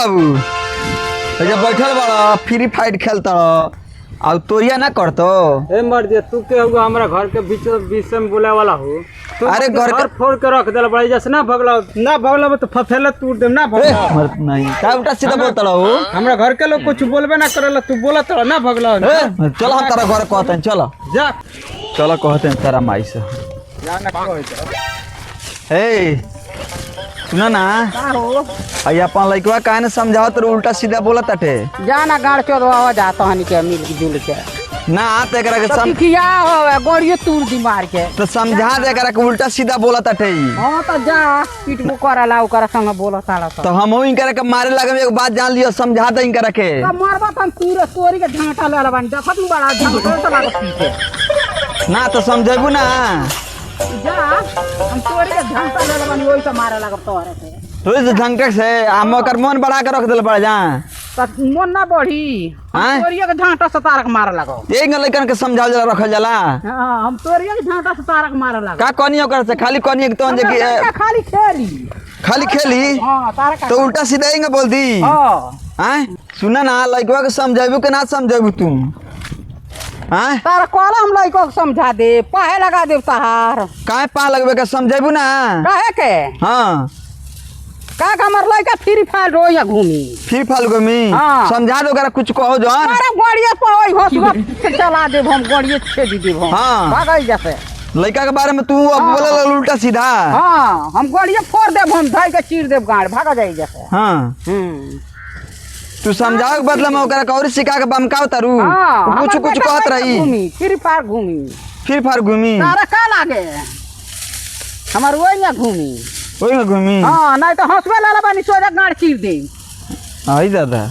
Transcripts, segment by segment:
बाबू जब बैठल बड़ा फ्री फायर खेलता अब तोरिया ना करतो ए मर दे तू के हुआ हमरा घर के बीच में बोले वाला हो अरे घर के फोड़ के रख देला बड़ा जैसे ना भगला तो फफेला तू दे ना भगला मरत नहीं का उल्टा सीधा बोलता रहो हमरा घर के लोग कुछ बोलबे ना करेला तू बोलत रह ना भगला चलो हम तारा घर कहते हैं चलो जा चलो कहते हैं तारा माई से जा ना कोई ए सुना ना आई अपन लइकवा काहे ना समझावत रे उल्टा सीधा बोलत ताटे जाना गाड़ चोदवा जाता हनी के मिल जुल के ना आते एकरा के तो किया होवे गोड़िए तूर दी मार के तो समझा दे एकरा के उल्टा सीधा बोलत ताटे हां तो जा पीटबो करला ओकरा संग बोलत ताला तो हमहू इनकरा के मारे लगे एक बात जान लियो समझा दे इनकरा के तो मारबा तन तूर तोरी के झांटा ले बानी देखत नु बड़ा झांटा तो लागत पीछे ना तो समझेबू ना जा हम तोरी के झांटा ले बानी ओई से मारे लागत तोरे से तो इस झंकट से हम ओकर मन बढ़ा के रख देल पड़ जा त मन ना बढ़ी हम तोरी के झांटा से तारक मारे लागो एक लइकन के समझाल जाला रखल जाला हां हम तोरी के झांटा से तारक मारे लागो का कोनी ओकर से खाली कोनी एक तो जे खाली खेली खाली खेली हां तारक तो उल्टा सीधा ही बोल दी हां हैं सुना ना लइकवा के समझाबू के ना समझाबू तू हैं तारा कहला हम लइको के समझा दे पाहे लगा देव तहार काहे पा लगबे के समझाबू ना काहे के हां का हमर लइका फ्री फायर रोया घूमी फिर फालगो में हाँ। समझा दो कुछ कहो जन अरे गोड़िए पहोई होसवा चला देव हम गोड़िए छेदी देव हम हाँ। भागई जैसे लइका के बारे में तू अब बोले उल्टा सीधा हां हम गोड़िए फोड़ देव हम धई के चीर देव गाड़ भाग जाई जैसे हां तू समझाओ के बदला में ओकरा कौरी सिखा के बमकाव तारू कुछ कुछ कहत रही घूमी फ्री फायर घूमी फिर फार घूमी तारा का लागे हमर ओइया घूमी ओई में घूमी हां नहीं तो हंसवे लाला बानी सोजा गाड़ चीर दे आई दादा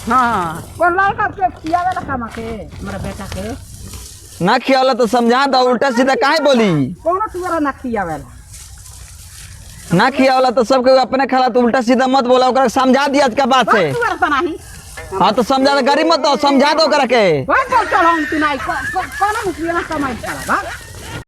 हां कौन लड़का के खियावे ला कामा के हमरा बेटा के ना खियाला तो समझा दो उल्टा सीधा काहे बोली कोनो तुरा ना खियावे ला ना खियाला तो सबके अपने खाला तो उल्टा सीधा मत बोला ओकरा समझा दिया आज का बात से तुरा तो नहीं हां तो समझा दे गरीब मत हो समझा दो ओकरा के कोई चल हम तू नहीं कोनो मुखिया ना कमाई चला बा